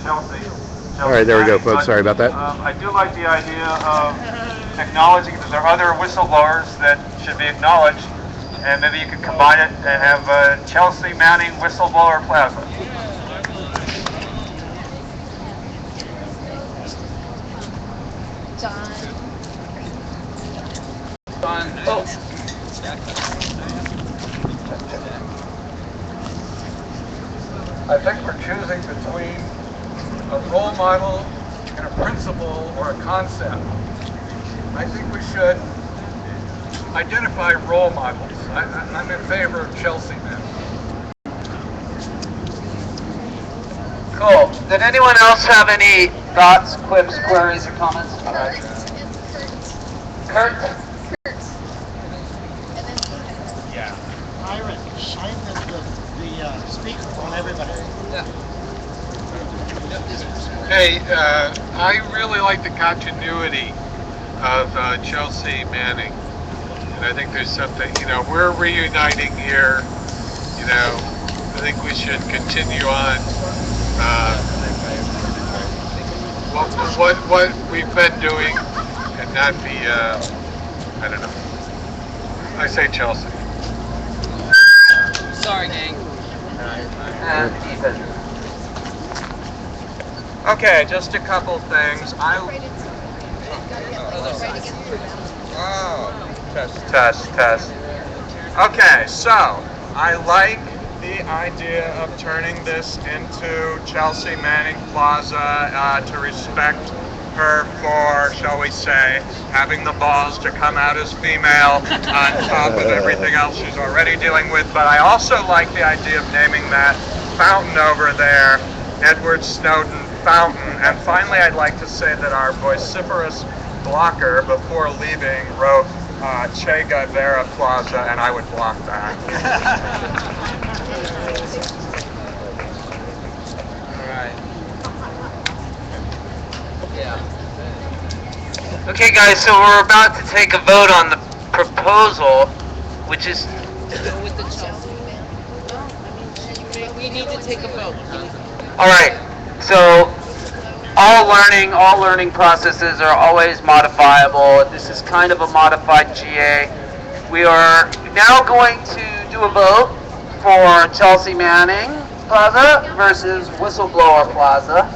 Chelsea. All right, there we go, folks. Sorry about that. I do like the idea of acknowledging that there are other whistleblowers that should be acknowledged, and maybe you could combine it and have Chelsea Manning Whistleblower Plaza. John. Oh. I think we're choosing between a role model and a principle or a concept. I think we should identify role models. I'm in favor of Chelsea now. Cool. Did anyone else have any thoughts, quips, queries, or comments? All right. Kurt? Yeah. Byron, the speaker on everybody. Yeah. Hey, I really like the continuity of Chelsea Manning, and I think there's something, we're reuniting here, I think we should continue on what we've been doing and not be, I don't know, I say Chelsea. Sorry, gang. And Ethan. Okay, just a couple things. Test. Okay, so I like the idea of turning this into Chelsea Manning Plaza to respect her for, shall we say, having the balls to come out as female on top of everything else she's already dealing with. But I also like the idea of naming that fountain over there Edward Snowden Fountain. And finally, I'd like to say that our vociferous blocker before leaving wrote Che Guevara Plaza, and I would block that. All right. Yeah. Okay, guys, so we're about to take a vote on the proposal, which is... With the Chelsea man? No, we need to take a vote. All right, so all learning processes are always modifiable. This is kind of a modified GA. We are now going to do a vote for Chelsea Manning Plaza versus Whistleblower Plaza.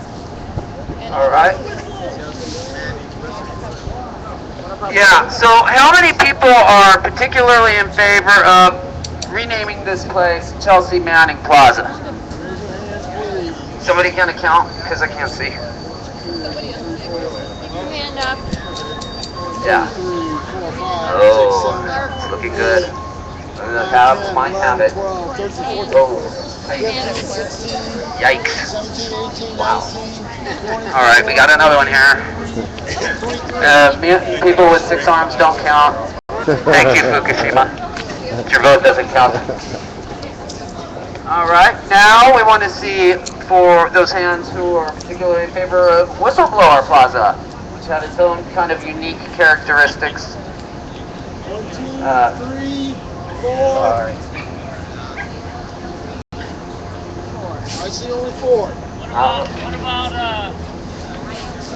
All right. Yeah, so how many people are particularly in favor of renaming this place Chelsea Manning Plaza? Somebody gonna count? Because I can't see. Hand up. Yeah. Oh, it's looking good. I'm gonna have my habit. Oh. Yikes. Wow. Alright, we got another one here. People with 6 arms don't count. Thank you, Fukushima. Your vote doesn't count. Alright, now we want to see for those hands who are particularly in favor of Whistleblower Plaza, which had its own kind of unique characteristics. 1, 2, 3, 4. Sorry. I see only 4.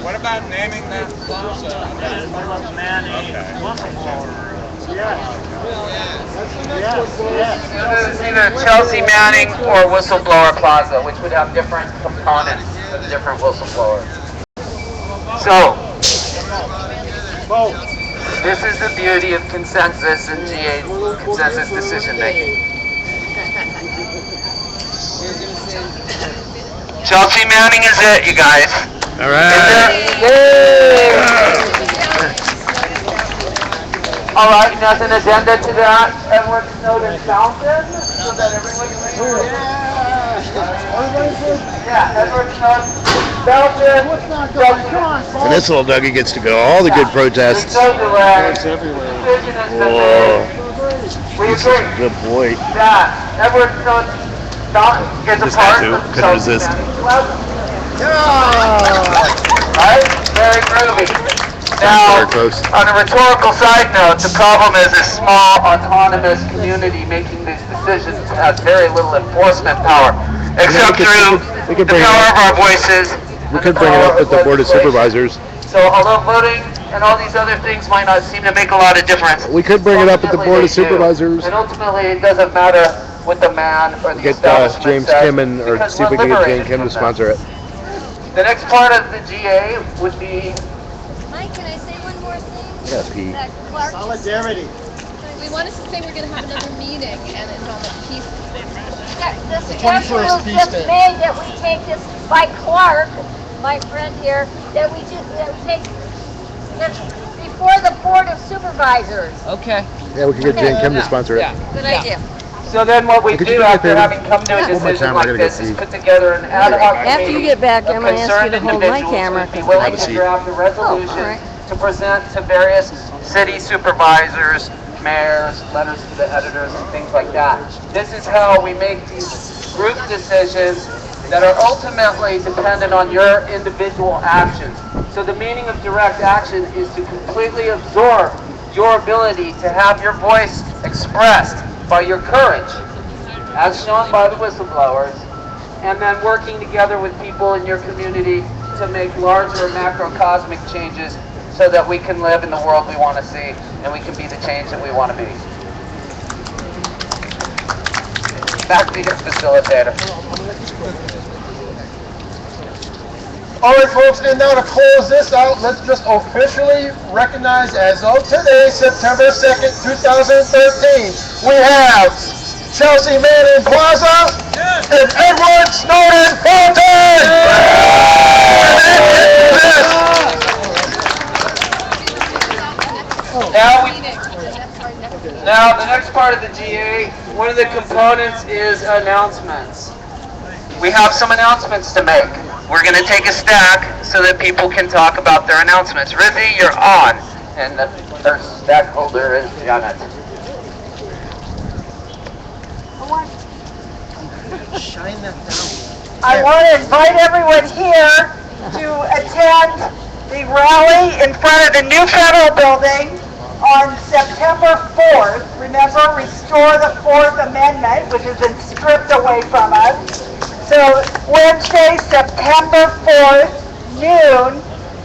What about naming that plaza? It's either Chelsea Manning or Whistleblower Plaza, which would have different components of different whistleblowers. So, this is the beauty of consensus and GA consensus decision making. Chelsea Manning is it, you guys. All right. All right, and as an addenda to that, Edward Snowden Fountain, so that everyone can make sure. Yeah, Edward Snowden Fountain. And this little Dougie gets to go all the good protests. It's everywhere. Whoa. We He's such a agree good boy. that Edward Snowden Fountain is a This guy part too. of the Couldn't Chelsea resist. Manning Plaza. Right? Very groovy. Now, on a rhetorical side note, the problem is this small, autonomous community making these decisions has very little enforcement power, except through the power of our voices We could bring it up at the Board of Supervisors. So although voting and all these other things might not seem to make a lot of difference, We could bring it up at the ultimately Board of they do. Supervisors. And ultimately, it doesn't matter what the man or the Get establishment James says, Kim and, or because see if we we're can get Jane liberated Kim from to them. sponsor it. The next part of the GA would be Mike, can I say one more thing? Yeah, Pete. That Clark, Solidarity. we want us to say we're gonna have another meeting and it's on the peace. The 21st suggestion was Peace just Day. made that we take this by Clark, my friend here, that we take this before the Board of Supervisors. okay. Yeah, we could get Jane Kim to sponsor it. Good idea. So then what we Could you do do me a after favor? having come to a One more decision time, I like gotta go this is pee. put together an ad hoc After you committee get back, of I'm gonna ask you concerned to hold my individuals camera, who'd be 'cause willing Have a to seat. draft a resolution all right. to present to various city supervisors, mayors, letters to the editors, and things like that. This is how we make these group decisions that are ultimately dependent on your individual actions. So the meaning of direct action is to completely absorb your ability to have your voice expressed by your courage, as shown by the whistleblowers, and then working together with people in your community to make larger macrocosmic changes so that we can live in the world we want to see and we can be the change that we want to be. Back to your facilitator. All right, folks, and now to close this out, let's just officially recognize as of today, September 2nd, 2013, we have Chelsea Manning Plaza and Edward Snowden Fountain! Now the next part of the GA, one of the components is announcements. We have some announcements to make. We're going to take a stack so that people can talk about their announcements. Rizzy, you're on. And the first stack holder is Janet. Shine that down. I want to invite everyone here to attend the rally in front of the new federal building on September 4th. Remember, restore the Fourth Amendment, which has been stripped away from us. So Wednesday, September 4th, noon,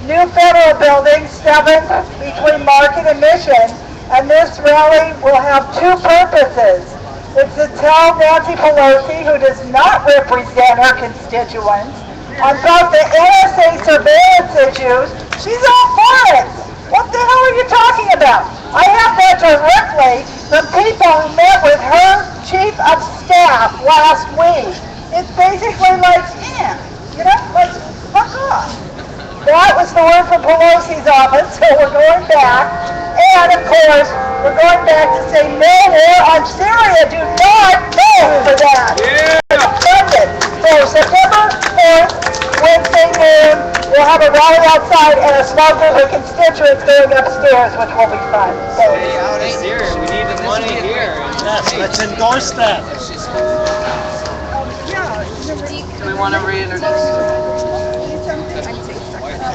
new federal building, 7th, between Market and Mission. And this rally will have two purposes. It's to tell Nancy Pelosi, who does not represent her constituents, about the NSA surveillance issues. She's all for it. What the hell are you talking about? I have that directly from people who met with her chief of staff last week. It's basically like, like, fuck off. That was the word from Pelosi's office, so we're going back. And, of course, we're going back to say no war on Syria. Do not vote for that. It's funded. So September 4th, Wednesday noon, we'll have a rally outside and a small group of constituents going upstairs, which will be fun. So, Out of here. We need the money here. Yes, let's endorse that. Do we want to reintroduce?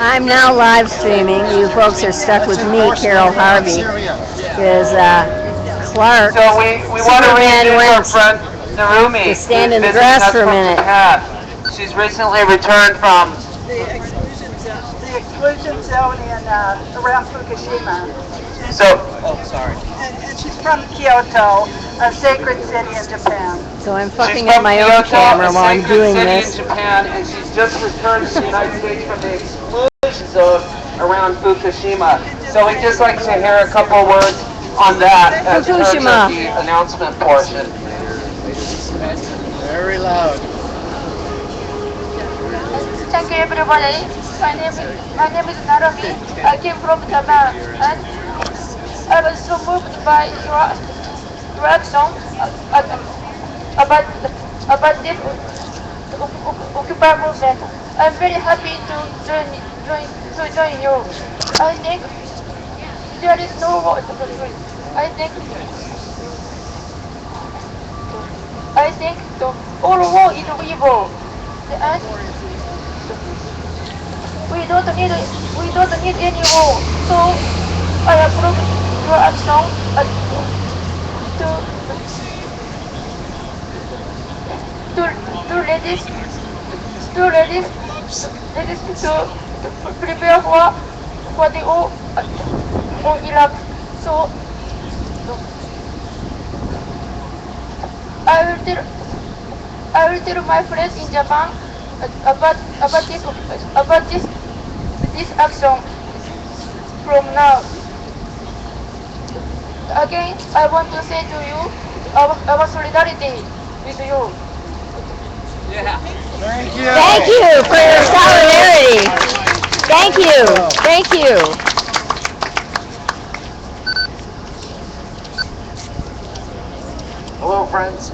I'm now live streaming. You folks are stuck with me, Carol Harvey, because Clark, So we want to Superman reintroduce our went friend Narumi. to stand who's in the visiting grass us for a from minute. Japan. She's recently returned from the exclusion zone in around Fukushima. So, And she's from Kyoto, a sacred city in Japan. so I'm she's fucking from up my own Kyoto, camera a while I'm sacred doing city this. in Japan, and she's just returned to the United States from the exclusion zone around Fukushima. So we'd just like to hear a couple words on that as terms of Fukushima. the announcement portion. Very loud. Thank you, everybody. My name is Narumi. I came from Japan, and I was so moved by your action about this Occupy movement. I'm very happy to join you. I think there is no war. I think all war is evil. And we don't need any war. So I approve your action to release ready to prepare for the war on Iraq. So I will tell my friends in Japan about this action from now. Again, I want to say to you our solidarity with you. Thank you. Thank you for your solidarity. Thank you. Thank you. Hello, friends.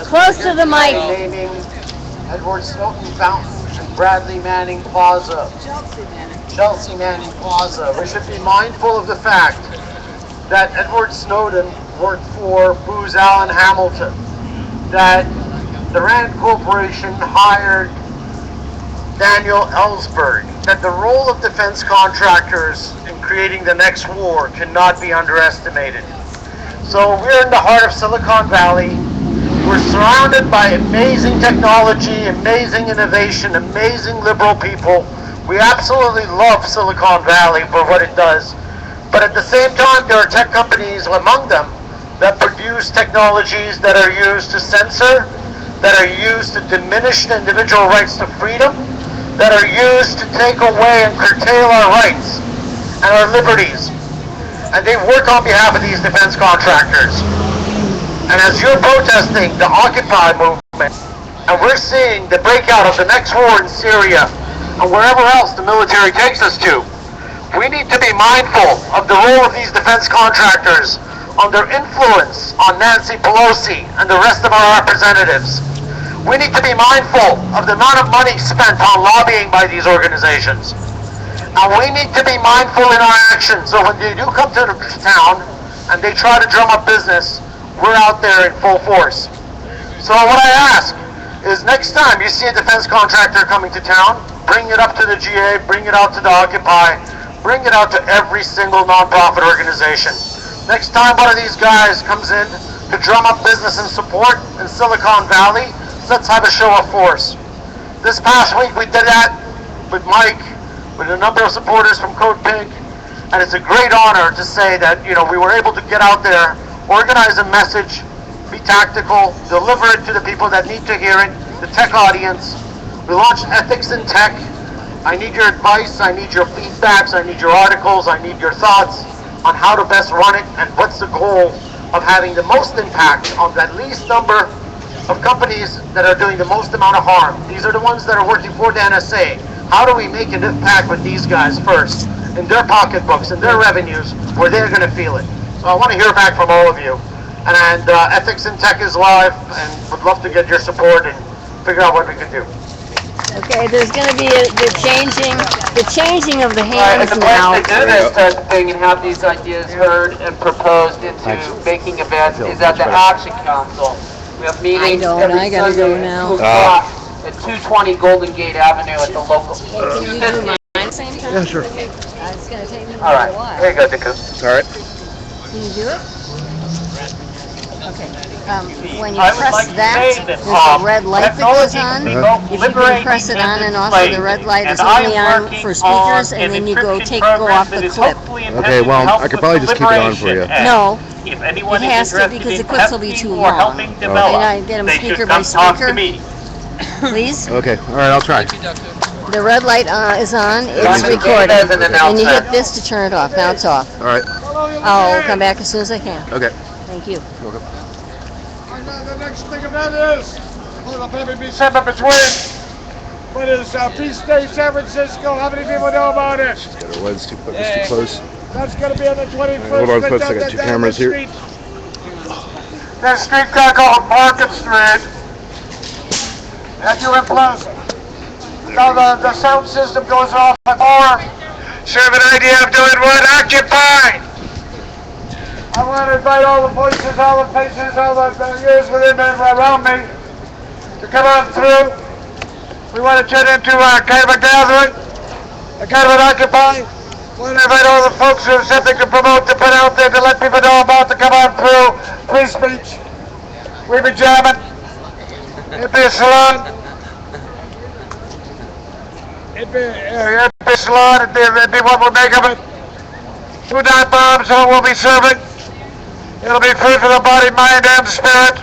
Close to the mic. Naming Edward Snowden Fountain and Bradley Manning Plaza. Chelsea Manning Plaza. We should be mindful of the fact that Edward Snowden worked for Booz Allen Hamilton, that the Rand Corporation hired Daniel Ellsberg, that the role of defense contractors in creating the next war cannot be underestimated. So we're in the heart of Silicon Valley. We're surrounded by amazing technology, amazing innovation, amazing liberal people. We absolutely love Silicon Valley for what it does. But at the same time, there are tech companies among them that produce technologies that are used to censor, that are used to diminish the individual rights to freedom, that are used to take away and curtail our rights and our liberties. And they work on behalf of these defense contractors. And as you're protesting the Occupy movement, and we're seeing the breakout of the next war in Syria, and wherever else the military takes us to, we need to be mindful of the role of these defense contractors on their influence on Nancy Pelosi and the rest of our representatives. We need to be mindful of the amount of money spent on lobbying by these organizations. And we need to be mindful in our actions, so when they do come to the town and they try to drum up business, we're out there in full force. So what I ask is, next time you see a defense contractor coming to town, bring it up to the GA, bring it out to the Occupy, bring it out to every single nonprofit organization. Next time one of these guys comes in to drum up business and support in Silicon Valley, let's have a show of force. This past week we did that with Mike, with a number of supporters from Code Pink, and it's a great honor to say that, we were able to get out there, organize a message, be tactical, deliver it to the people that need to hear it, the tech audience. We launched Ethics in Tech. I need your advice, I need your feedbacks, I need your articles, I need your thoughts on how to best run it, and what's the goal of having the most impact on that least number of companies that are doing the most amount of harm. These are the ones that are working for the NSA. How do we make an impact with these guys first, in their pocketbooks, in their revenues, where they're going to feel it? So I want to hear back from all of you. And Ethics in Tech is live, and would love to get your support and figure out what we can do. Okay, there's going to be the changing of the hands And the now. place to do this type of thing and have these ideas heard and proposed into making events is at the Action Council. We have meetings every I gotta Sunday go now. at 2 o'clock at 220 Golden Gate Avenue at the local. Can you do mine same time? Yeah, sure. It's going to take me All right, a while. here you go, Diku. All right. Can you do it? Okay. When you I would press like to that, say there's that, a red light that goes on. technology can be both If you can liberating press it on and off, enslaving. the red light is And I only am on working for speakers, on and an then you go encryption off program the that is clip. hopefully Okay, intended to well, help I could with probably just keep it on for you. liberation. No, If anyone it is has to, interested because in the clips will be testing too or long. helping develop, And I get them they speaker should by come talk speaker. to me. Please. Okay. All right. I'll try. The red light is on. It's Simon gave recording. as an And you hit announcer. this to turn it off. Now it's off. All right. I'll come back as soon as I can. Okay. Thank you. Welcome. The next big event is, it'll probably be somewhere between, what is Peace Day, San Francisco? How many people know about it? Got our lens too close. That's going to be on the 21st. Hold on, folks. I got two cameras here. There's a street car called Market Street at UN Plaza. Now the sound system goes off at 4. Sure have an idea of doing what? Occupy! I want to invite all the voices, all the faces, all the ears within and around me to come on through. We want to turn into kind of a gathering, a kind of an Occupy. We want to invite all the folks who have something to promote, to put out there, to let people know about, to come on through. Free speech. We be jamming. It'll be a salon. it'd be slaughter. It'd be what we'll make of it. 2 dive bombs, so we'll be serving. It'll be food for the body, mind, and spirit.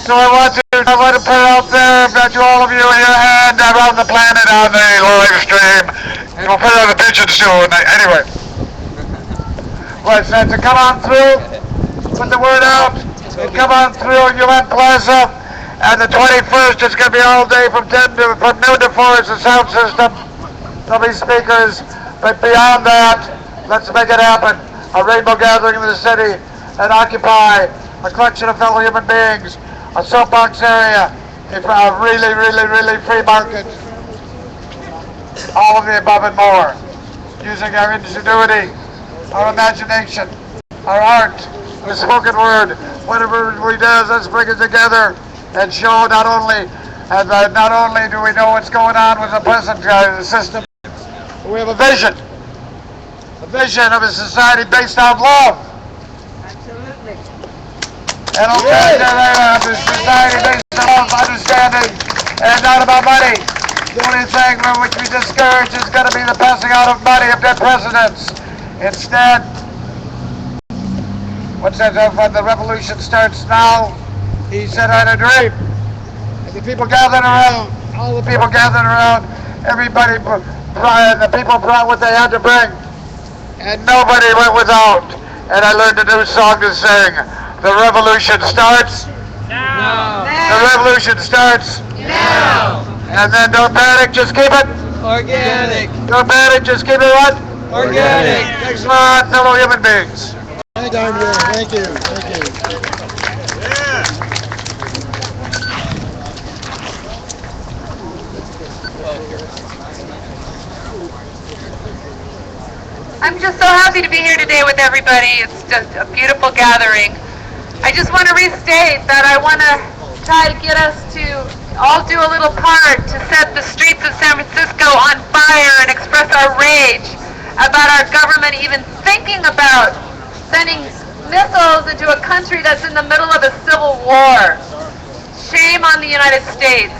So I want to put out there to all of you here and around the planet on the live stream. And we'll put it on the pigeons soon. Anyway. Well, to come on through, put the word out, and come on through UN Plaza. And the 21st is going to be all day from noon to 4 is the sound system. There'll be speakers, but beyond that, let's make it happen. A rainbow gathering in the city, and Occupy, a collection of fellow human beings, a soapbox area, a really, really, really free market. All of the above and more. Using our ingenuity, our imagination, our art, the spoken word, whatever we do, let's bring it together and show not only do we know what's going on with the present system, but we have a vision of a society based on love. Absolutely. And a society based on love, understanding, and not about money. The only thing which we discourage is going to be the passing out of money of dead presidents. Instead, when the revolution starts now, he said, I had a dream. And the people gathered around, all the people gathered around, everybody, the people brought what they had to bring. And nobody went without. And I learned a new song to sing. The revolution starts now. The revolution starts now. And then don't panic, just keep it organic. Don't panic, just keep it what? Organic. Thanks a lot, fellow human beings. Thank you. I'm just so happy to be here today with everybody. It's just a beautiful gathering. I just want to restate that I want to try to get us to all do a little part to set the streets of San Francisco on fire and express our rage about our government even thinking about sending missiles into a country that's in the middle of a civil war. Shame on the United States.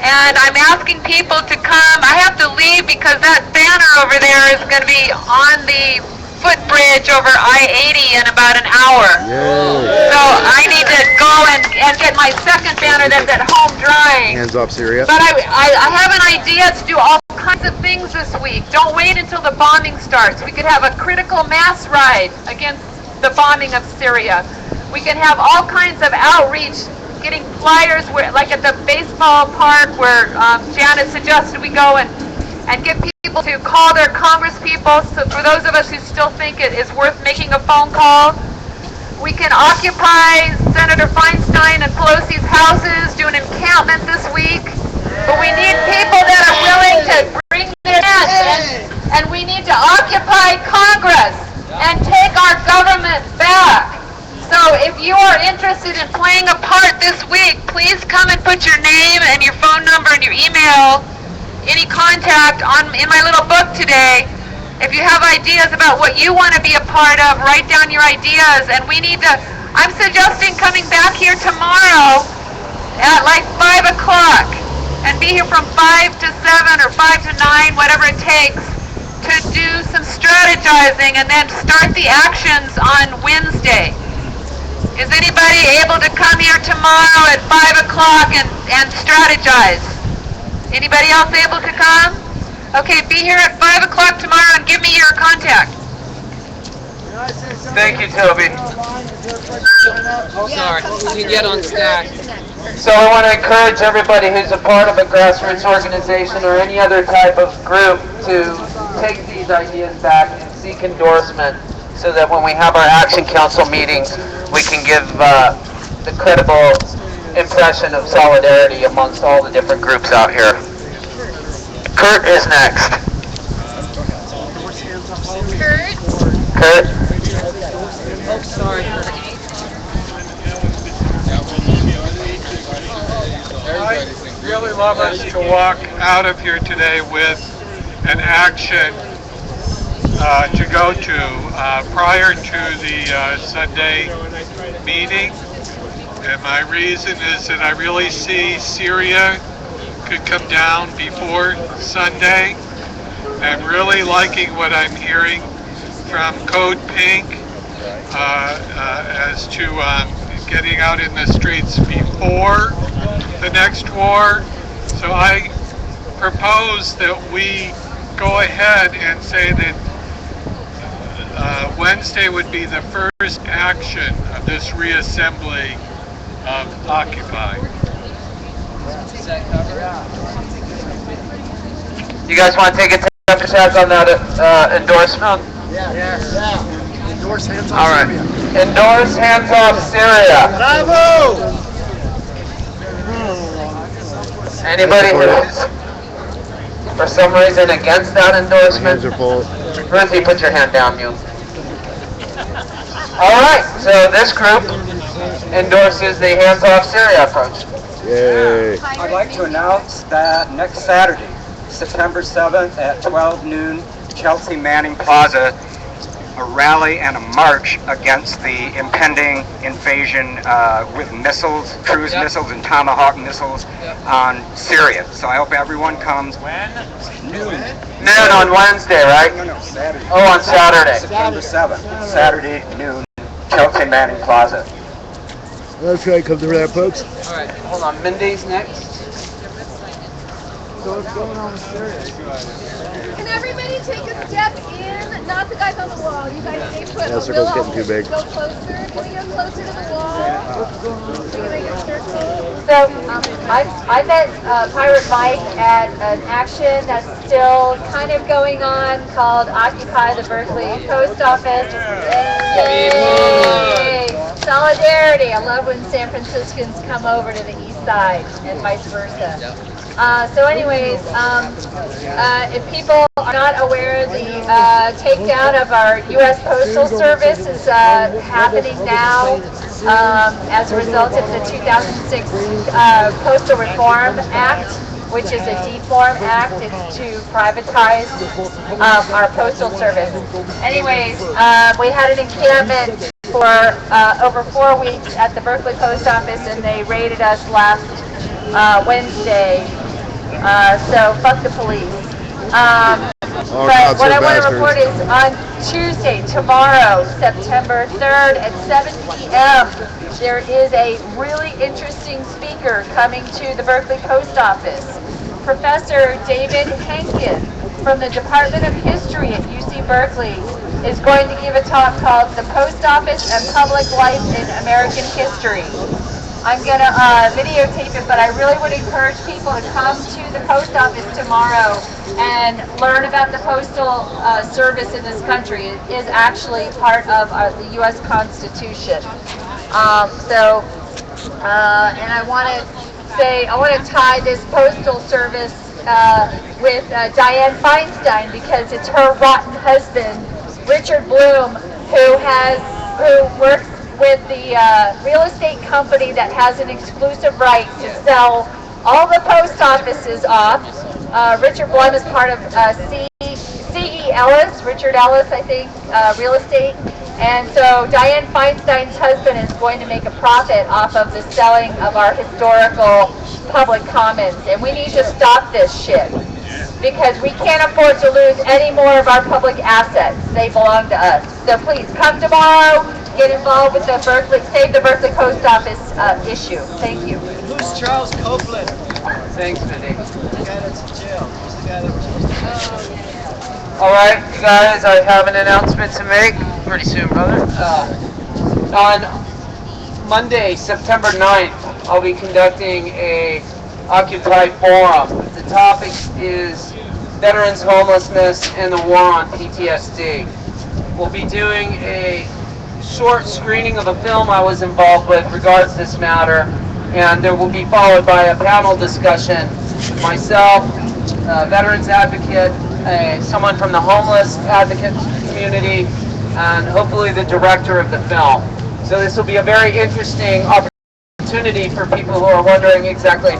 And I'm asking people to come. I have to leave because that banner over there is going to be on the footbridge over I-80 in about an hour. Yay. So I need to go and get my second banner that's at home drying. Hands off Syria. But I have an idea to do all kinds of things this week. Don't wait until the bombing starts. We could have a critical mass ride against the bombing of Syria. We can have all kinds of outreach, getting flyers where, like at the baseball park where Janet suggested we go and get people to call their congresspeople. So for those of us who still think it is worth making a phone call, we can occupy Senator Feinstein and Pelosi's houses, do an encampment this week. But we need people that are willing to bring their tents, and we need to occupy Congress and take our government back. So if you are interested in playing a part this week, please come and put your name and your phone number and your email, any contact in my little book today. If you have ideas about what you want to be a part of, write down your ideas. And I'm suggesting coming back here tomorrow at like 5 o'clock and be here from 5 to 7 or 5 to 9, whatever it takes, to do some strategizing and then start the actions on Wednesday. Is anybody able to come here tomorrow at 5 o'clock and strategize? Anybody else able to come? Okay, be here at 5 o'clock tomorrow and give me your contact. Thank you, Toby. Oh, sorry. You can get on stack. So I want to encourage everybody who's a part of a grassroots organization or any other type of group to take these ideas back and seek endorsement so that when we have our Action Council meetings, we can give the credible impression of solidarity amongst all the different groups out here. Kurt is next. Kurt? Oh, sorry. I really love us to walk out of here today with an action to go to prior to the Sunday meeting. And my reason is that I really see Syria could come down before Sunday. I'm really liking what I'm hearing from Code Pink as to getting out in the streets before the next war. So I propose that we go ahead and say that Wednesday would be the first action of this reassembly of Occupy. You guys want to take a temperature check on that endorsement? Yeah. Endorse hands off All right. Syria. Endorse hands off Syria. Bravo! Anybody who's for some reason against that endorsement? Hands are full. Ruthie, put your hand down, you. All right. So this group endorses the hands off Syria approach. Yay. I'd like to announce that next Saturday, September 7th at 12 noon, Chelsea Manning Plaza, a rally and a march against the impending invasion with missiles, cruise missiles and Tomahawk missiles on Syria. So I hope everyone comes. When? Noon on Wednesday, right? No, Saturday. Oh, on Saturday. September 7th, Saturday noon, Chelsea Manning Plaza. Let's try to come to that, folks. All right, hold on. Monday's next. So what's going on with Syria? Can everybody take a step in? Not the guys on the wall. You guys stay put. Yeah, circle's getting too big. Go closer. Can we go closer to the wall? Can we make a circle? So I met Pirate Mike at an action that's still kind of going on called Occupy the Berkeley Post Office. Yay! Solidarity. I love when San Franciscans come over to the east side and vice versa. So anyways, if people are not aware, the takedown of our U.S. Postal Service is happening now as a result of the 2006 Postal Reform Act, which is a deform act. It's to privatize our postal service. Anyways, we had an encampment for over 4 weeks at the Berkeley Post Office, and they raided us last Wednesday. So fuck the police. But what I want to report is on Tuesday, tomorrow, September 3rd at 7 p.m., there is a really interesting speaker coming to the Berkeley Post Office. Professor David Henkin from the Department of History at UC Berkeley is going to give a talk called The Post Office and Public Life in American History. I'm going to videotape it, but I really would encourage people to come to the post office tomorrow and learn about the postal service in this country. It is actually part of the U.S. Constitution. And I want to tie this postal service with Dianne Feinstein, because it's her rotten husband, Richard Bloom, who works with the real estate company that has an exclusive right to sell all the post offices off. Richard Bloom is part of C.E. Ellis, Richard Ellis, I think, real estate. And so Dianne Feinstein's husband is going to make a profit off of the selling of our historical public commons. And we need to stop this shit, because we can't afford to lose any more of our public assets. They belong to us. So please come tomorrow. Get involved with the Berkeley, Save the Berkeley Post Office issue. Thank you. Who's Charles Copeland? Thanks, Mindy. The guy that's in jail. Who's the guy that was supposed to All right, you guys, I have an announcement to make. Pretty soon, brother. On Monday, September 9th, I'll be conducting a Occupy Forum. The topic is veterans homelessness and the war on PTSD. We'll be doing a short screening of a film I was involved with regards to this matter, and there will be followed by a panel discussion. Myself, a veterans advocate, someone from the homeless advocate community, and hopefully the director of the film. So this will be a very interesting opportunity for people who are wondering exactly,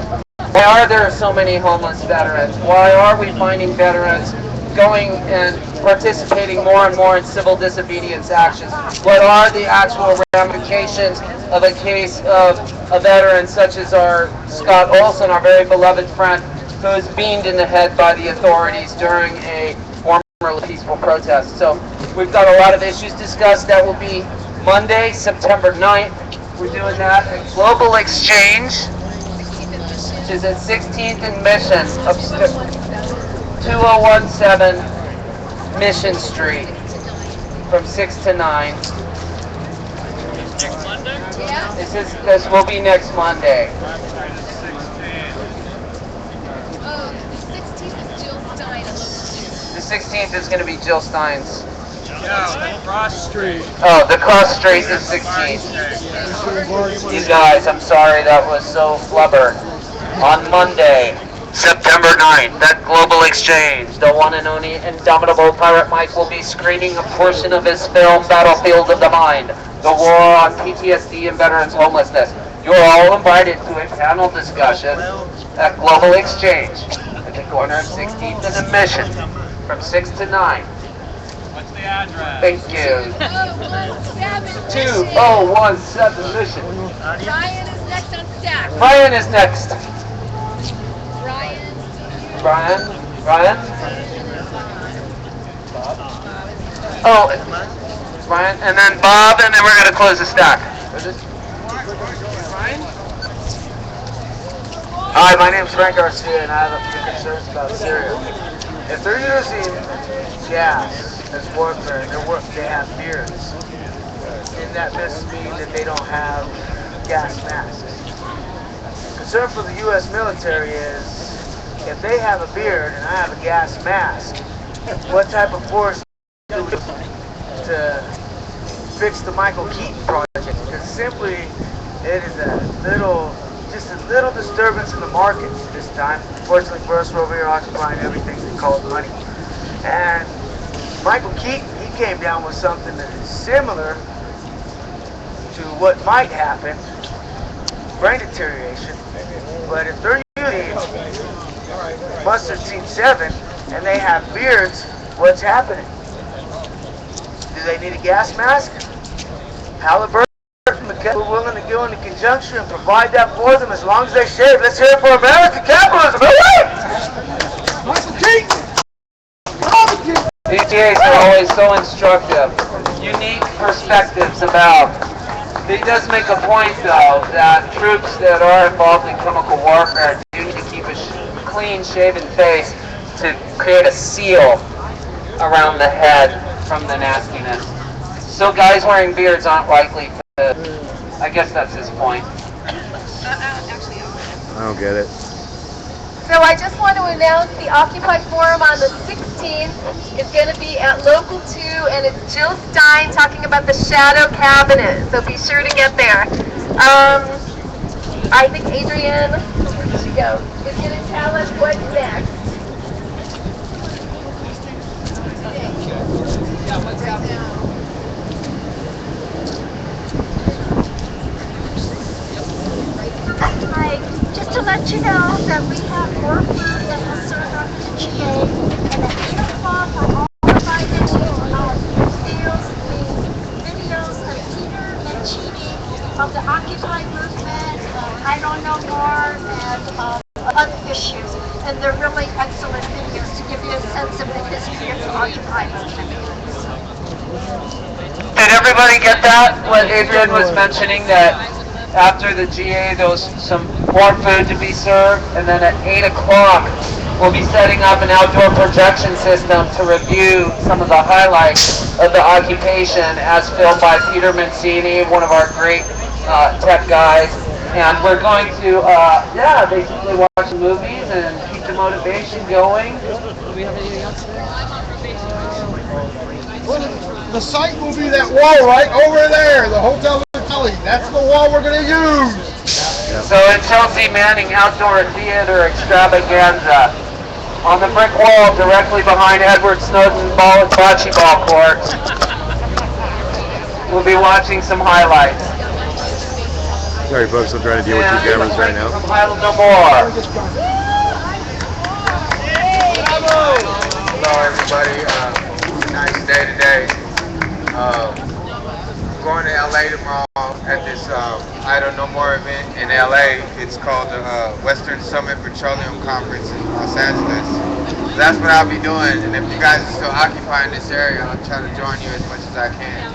why are there so many homeless veterans? Why are we finding veterans going and participating more and more in civil disobedience actions? What are the actual ramifications of a case of a veteran such as our Scott Olson, our very beloved friend, who was beamed in the head by the authorities during a formerly peaceful protest. So we've got a lot of issues discussed. That will be Monday, September 9th. We're doing that at Global Exchange, which is at 16th and Mission, 2017 Mission Street, from 6 to 9. This will be next Monday. The 16th is going to be Jill Stein's. Yeah, cross street. Oh, the cross street is 16th. You guys, I'm sorry that was so flubber. On Monday, September 9th, at Global Exchange, the one and only indomitable Pirate Mike will be screening a portion of his film, Battlefield of the Mind, the war on PTSD and veterans homelessness. You're all invited to a panel discussion at Global Exchange at the corner of 16th and Mission from 6 to 9. What's the address? Thank you. 2017 Mission. Ryan is next on stack. Ryan is next. Ryan? Oh, Ryan, and then Bob, and then we're going to close the stack. Hi, my name's Frank Garcia, and I have a few concerns about Syria. If they're using gas as warfare, and they have beards, then that must mean that they don't have gas masks. Concern for the U.S. military is, if they have a beard and I have a gas mask, what type of force do we to fix the Michael Keaton project? Because simply, it is just a little disturbance in the market this time. Fortunately for us, we're over here occupying everything they call money. And Michael Keaton, he came down with something that is similar to what might happen, brain deterioration. But if they're using Mustard Team 7 and they have beards, what's happening? Do they need a gas mask? Halliburton, we're willing to go into conjunction and provide that for them as long as they shave. Let's hear it for American capitalism. PTAs are always so instructive. Unique perspectives about. He does make a point, though, that troops that are involved in chemical warfare do need to keep a clean shaven face to create a seal around the head from the nastiness. So guys wearing beards aren't likely to, I guess that's his point. I don't get it. So I just want to announce the Occupy Forum on the 16th is going to be at Local 2, and it's Jill Stein talking about the shadow cabinet, so be sure to get there. I think Adrienne, where did she go, is going to tell us what's next. Yeah, what's happening? Hi, just to let you know that we have more food that will serve up to GA, and at 8 o'clock I'm all invited to videos of Peter Mancini of the Occupy movement, I Don't Know More, and other issues. And they're really excellent videos to give you a sense of the history of the Occupy movement. Did everybody get that? What Adrian was mentioning, that after the GA, there was some more food to be served, and then at 8 o'clock, we'll be setting up an outdoor projection system to review some of the highlights of the occupation as filmed by Peter Mancini, one of our great tech guys. And we're going to, basically watch movies and keep the motivation going. Do we have anything else? The site will be that wall right over there, the Hotel Italy. That's the wall we're going to use. So in Chelsea Manning Outdoor Theater Extravaganza, on the brick wall directly behind Edward Snowden bocce ball court, we'll be watching some highlights. Sorry, folks, I'm trying to deal with two cameras right now. From Idle No More. Hello, everybody. Nice day today. going to LA tomorrow at this I Don't Know More event in LA. It's called the Western Summit Petroleum Conference in Los Angeles. So that's what I'll be doing. And if you guys are still occupying this area, I'll try to join you as much as I can.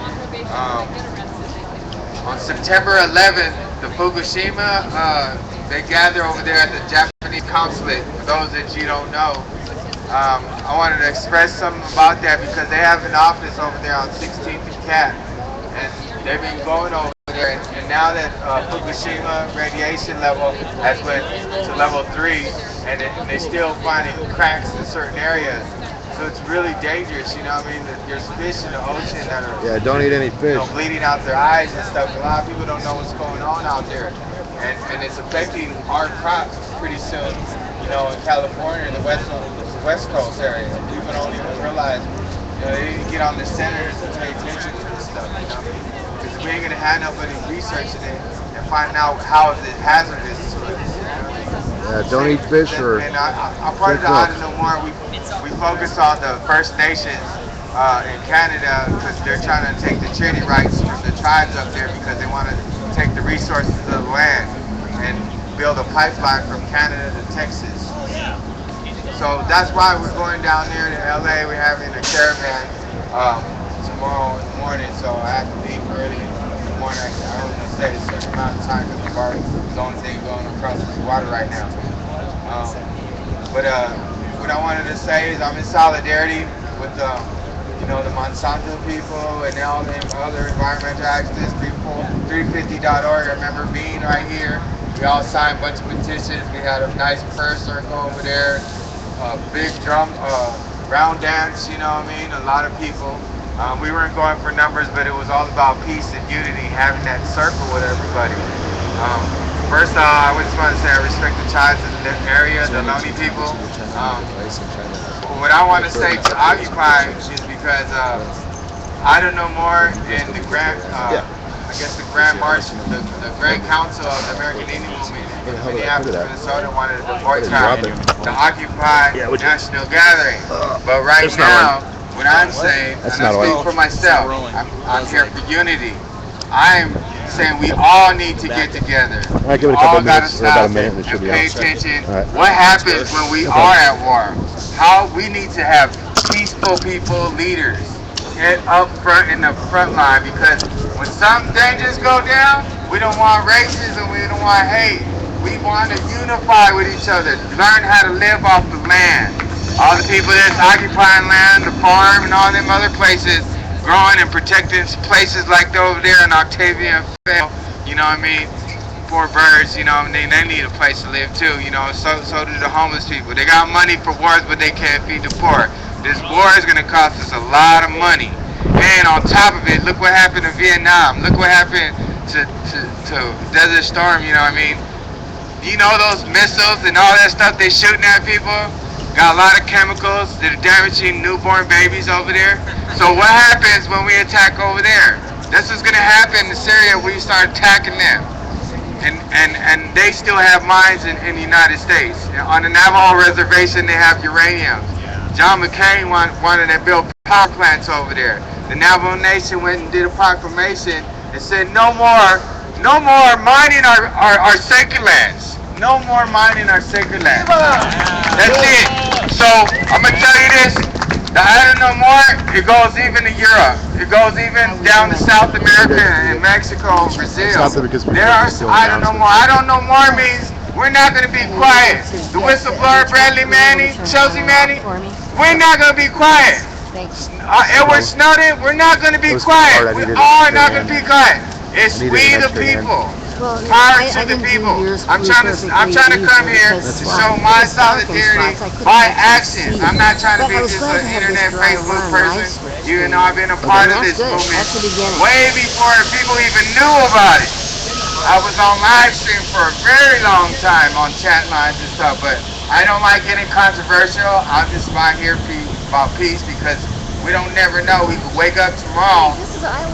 On September 11th, the Fukushima, they gather over there at the Japanese consulate. For those that you don't know, I wanted to express something about that because they have an office over there on 16th and Cat, and they've been going over there, and now that Fukushima radiation level has went to level 3, and they're still finding cracks in certain areas. So it's really dangerous, you know what I mean? There's fish in the ocean that are don't eat any fish. Bleeding out their eyes and stuff. A lot of people don't know what's going on out there. And it's affecting our crops pretty soon, in California, the West Coast area. People don't even realize, they need to get on the centers and pay attention to this stuff, Because we ain't going to have nobody researching it and finding out how is it hazardous to us. Don't eat fish or And I'm part of the I Don't Know More. We focus on the First Nations in Canada because they're trying to take the treaty rights from the tribes up there because they want to take the resources of the land and build a pipeline from Canada to Texas. So that's why we're going down there to LA. We're having a caravan tomorrow in the morning, so I have to leave early in the morning. I don't want to stay a certain amount of time because the bar is the only thing going across the water right now. But what I wanted to say is I'm in solidarity with the Monsanto people and all the other environmental activists. 350.org, I remember being right here. We all signed a bunch of petitions. We had a nice prayer circle over there, a big drum, round dance, A lot of people. We weren't going for numbers, but it was all about peace and unity, having that circle with everybody. First, I just want to say I respect the tribes in the area, the Lonely people. What I want to say to Occupy is because I Don't Know More in the Grand, the Grand March, the Grand Council of the American Indian Movement in Minneapolis, Minnesota wanted to boycott the Occupy National Gathering. But right now, what I'm saying, and I speak for myself, I'm here for unity. I'm saying we all need to get together. Give it a couple minutes, or about a minute, and it should be pay out. attention. Right. What happens when we are at war? How we need to have peaceful people, leaders, get up front in the front line, because when some dangers go down, we don't want racism, we don't want hate. We want to unify with each other, learn how to live off the land. All the people that's occupying land, the farm, and all them other places, growing and protecting places like over there in Octavia and Fayetteville, poor birds, they need a place to live too, so do the homeless people. They got money for wars, but they can't feed the poor. This war is going to cost us a lot of money. And on top of it, look what happened to Vietnam. Look what happened to Desert Storm, those missiles and all that stuff they shooting at people? Got a lot of chemicals that are damaging newborn babies over there. So what happens when we attack over there? This is going to happen in Syria when we start attacking them. And they still have mines in the United States. On the Navajo reservation, they have uranium. John McCain wanted to build power plants over there. The Navajo Nation went and did a proclamation and said no more mining our sacred lands. No more mining our sacred lands. That's it. So I'm gonna tell you this. The I Don't Know More, it goes even to Europe. It goes even down to South America and Mexico, Brazil. There are I Don't Know More. I Don't Know More means we're not going to be quiet. The whistleblower Bradley Manning, Chelsea Manning, we're not going to be quiet. Edward Snowden, we're not going to be quiet. We are not going to be quiet. It's we the people. Power to the people. I'm trying to come here to show my solidarity by action. I'm not trying to be just an internet Facebook person. I've been a part of this movement way before people even knew about it. I was on live stream for a very long time on chat lines and stuff, but I don't like getting controversial. I'm just here about peace because we don't never know. We could wake up tomorrow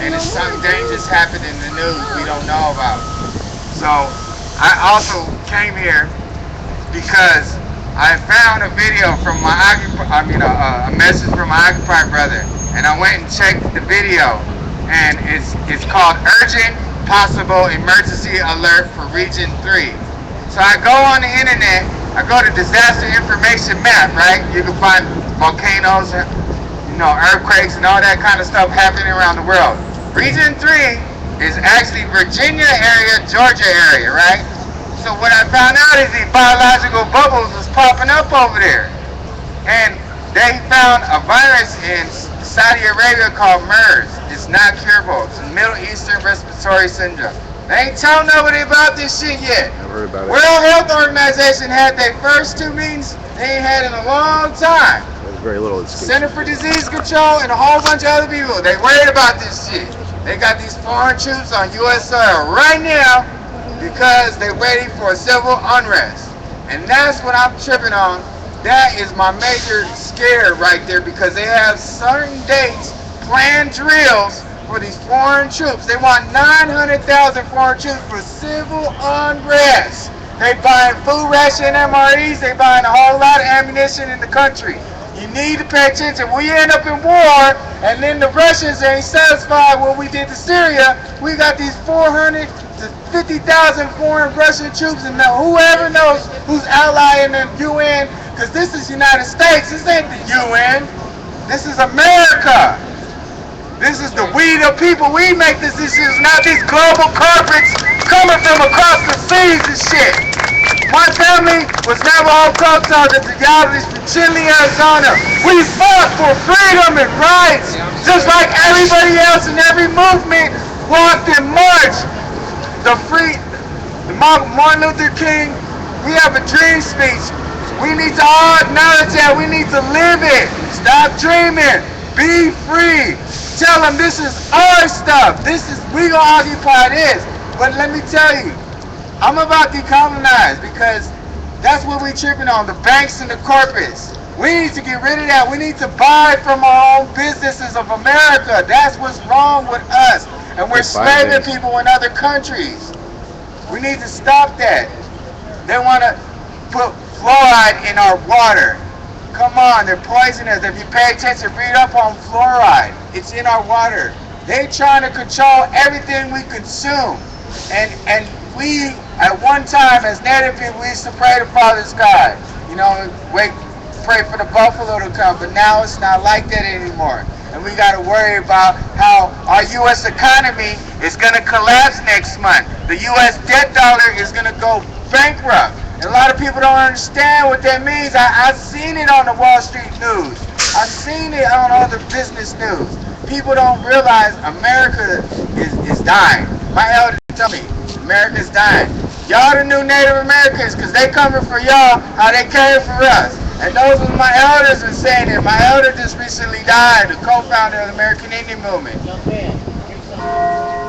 and it's something dangerous happened in the news we don't know about. So I also came here because I found a video from a message from my Occupy brother, and I went and checked the video, and it's called Urgent Possible Emergency Alert for Region 3. So I go on the internet, I go to Disaster Information Map, right? You can find volcanoes, earthquakes and all that kind of stuff happening around the world. Region 3 is actually Virginia area, Georgia area, right? So what I found out is these biological bubbles was popping up over there. And they found a virus in Saudi Arabia called MERS. It's not curable. It's a Middle Eastern Respiratory Syndrome. They ain't telling nobody about this shit yet. Never heard about it. World Health Organization had their first 2 meetings they ain't had in a long time. There's very little escape. Center for Disease Control and a whole bunch of other people. They worried about this shit. They got these foreign troops on U.S. soil right now because they're waiting for civil unrest. And that's what I'm tripping on. That is my major scare right there because they have certain dates, planned drills for these foreign troops. They want 900,000 foreign troops for civil unrest. They buying food ration MREs, they buying a whole lot of ammunition in the country. You need to pay attention. We end up in war, and then the Russians ain't satisfied with what we did to Syria. We got these 400 to 50,000 foreign Russian troops, and now whoever knows who's allying the UN, because this is United States, this ain't the UN. This is America. This is we the people. We make this decisions, not these global corporates coming from across the seas and shit. My family was Navajo Choctaw, the Diablos from Chile, Arizona. We fought for freedom and rights, just like everybody else in every movement walked and marched. The Martin Luther King, we have a dream speech. We need to all acknowledge that. We need to live it. Stop dreaming. Be free. Tell them this is our stuff. We gonna occupy this. But let me tell you, I'm about to decolonize because that's what we tripping on, the banks and the corporates. We need to get rid of that. We need to buy from our own businesses of America. That's what's wrong with us. And we're slaving people in other countries. We need to stop that. They want to put fluoride in our water. Come on, they're poisonous. If you pay attention, read up on fluoride. It's in our water. They're trying to control everything we consume. And we, at one time, as Native people, we used to pray to Father Sky. Pray for the buffalo to come. But now it's not like that anymore. And we got to worry about how our U.S. economy is going to collapse next month. The U.S. debt dollar is going to go bankrupt. And a lot of people don't understand what that means. I've seen it on the Wall Street news. I've seen it on other business news. People don't realize America is dying. My elders tell me, America's dying. Y'all the new Native Americans, because they coming for y'all how they came for us. And those were my elders been saying it. My elder just recently died, the co-founder of the American Indian Movement.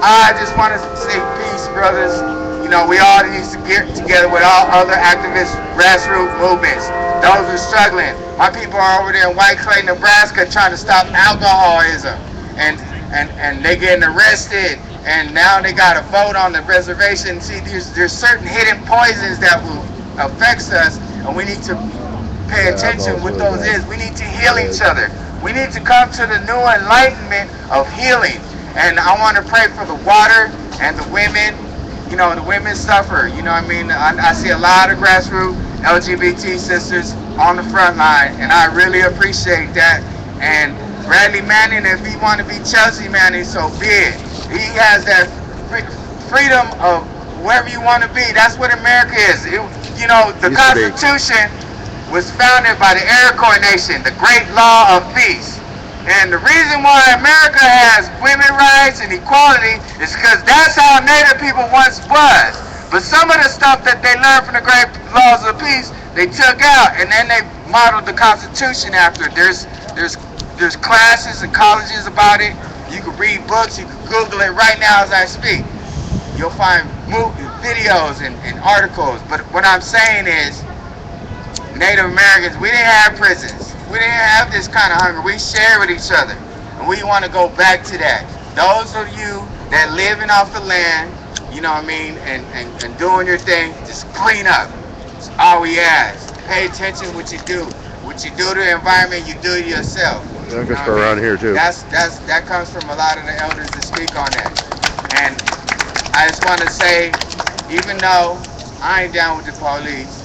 I just want to say peace, brothers. We all need to get together with all other activist grassroots movements. Those who are struggling. My people are over there in White Clay, Nebraska, trying to stop alcoholism. And they getting arrested. And now they got to vote on the reservation. See, there's certain hidden poisons that will affect us, and we need to pay attention what those is. We need to heal each other. We need to come to the new enlightenment of healing. And I want to pray for the water and the women. The women suffer. I see a lot of grassroots LGBT sisters on the front line, and I really appreciate that. And Bradley Manning, if he want to be Chelsea Manning, so be it. He has that freedom of wherever you want to be. That's what America is. The Constitution was founded by the Iroquois Nation, the great law of peace. And the reason why America has women's rights and equality is because that's how Native people once was. But some of the stuff that they learned from the great laws of peace, they took out, and then they modeled the Constitution after. There's classes and colleges about it. You can read books, you can Google it right now as I speak. You'll find videos and articles. But what I'm saying is, Native Americans, we didn't have prisons. We didn't have this kind of hunger. We shared with each other. And we want to go back to that. Those of you that living off the land, and doing your thing, just clean up. That's all we ask. Pay attention what you do. What you do to the environment, you do to yourself. Young just around here too. That comes from a lot of the elders that speak on that. And I just want to say, even though I ain't down with the police,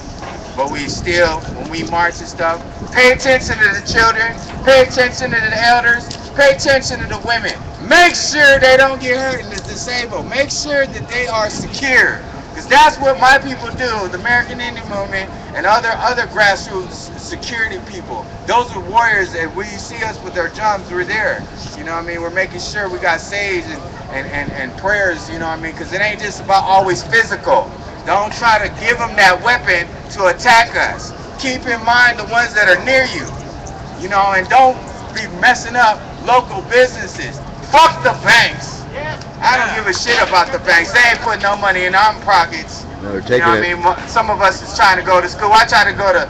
but we still, when we march and stuff, pay attention to the children, pay attention to the elders, pay attention to the women. Make sure they don't get hurt and is disabled. Make sure that they are secure. Because that's what my people do, the American Indian Movement and other grassroots security people. Those are warriors that when you see us with our drums, we're there. You know what I mean? We're making sure we got sage and prayers, you know what I mean? Because it ain't just about always physical. Don't try to give them that weapon to attack us. Keep in mind the ones that are near you, you know, and don't be messing up local businesses. Fuck the banks. I don't give a shit about the banks. They ain't putting no money in our pockets. No, they're taking you know what I mean? Some of us is trying to go to school. I try to go to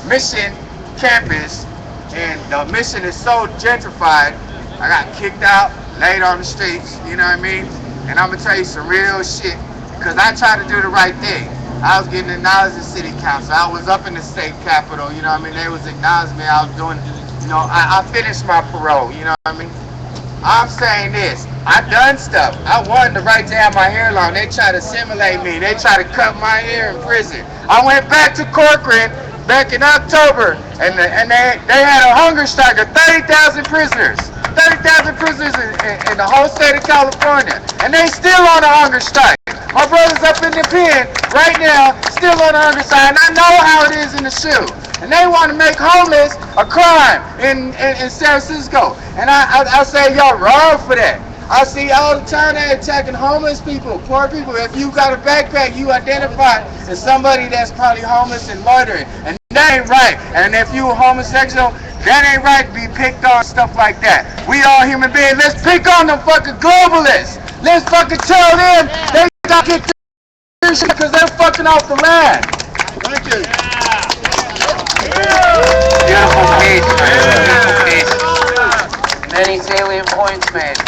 Mission campus, and the Mission is so gentrified. I got kicked out, laid on the streets, you know what I mean? And I'm gonna tell you some real shit, because I try to do the right thing. I was getting acknowledged in city council. I was up in the state capitol, you know what I mean? They was acknowledging me. I was doing, you know, I finished my parole, you know what I mean? I'm saying this, I done stuff. I wanted the right to have my hair long. They try to simulate me. They try to cut my hair in prison. I went back to Corcoran back in October, and they had a hunger strike of 30,000 prisoners. 30,000 prisoners in the whole state of California. And they still on a hunger strike. My brother's up in the pen right now, still on a hunger strike, and I know how it is in the shoe. And they want to make homeless a crime in San Francisco. And I say, y'all wrong for that. I see all the time they attacking homeless people, poor people. If you got a backpack, you identify as somebody that's probably homeless and loitering. And that ain't right. And if you homosexual, that ain't right to be picked on, stuff like that. We all human beings. Let's pick on them fucking globalists. Let's fucking tell them they gotta get their shit because they're fucking off the land. Thank you. Beautiful piece, man. Beautiful piece. Many salient points made.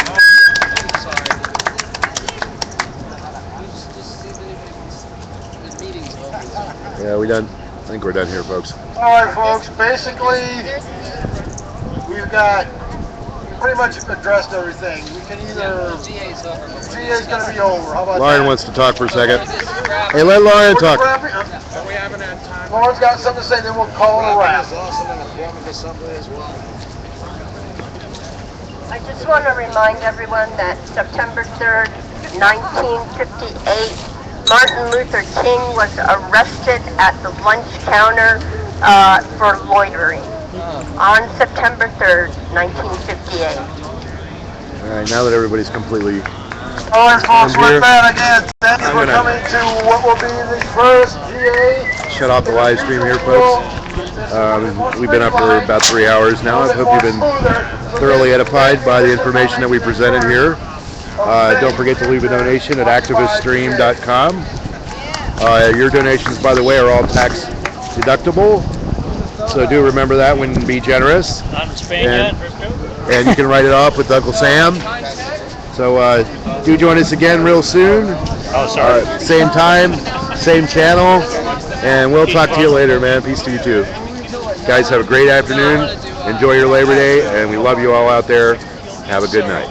Yeah, we done. I think we're done here, folks. All right, folks. Basically, we've got pretty much addressed everything. We can either GA's going to be over. How about Lauren that? wants to talk for a second. Hey, let Lauren talk. Are we having that time? Lauren's got something to say, then we'll call it a wrap. Also an informative assembly as well. I just want to remind everyone that September 3rd, 1958, Martin Luther King was arrested at the lunch counter for loitering on September 3rd, 1958. All right, now that everybody's completely All right, folks, here, with that, again, thanks for coming to what will be the first GA. shut off the live stream here, folks. We've been up for about 3 hours now. I hope you've been thoroughly edified by the information that we presented here. Don't forget to leave a donation at activiststream.com. Your donations, by the way, are all tax deductible. So do remember that when be generous. Not in Spain yet. And you can write it off with Uncle Sam. So do join us again real soon. Oh, sorry. Same time, same channel. And we'll talk to you later, man. Peace to you too. Guys, have a great afternoon. Enjoy your Labor Day. And we love you all out there. Have a good night.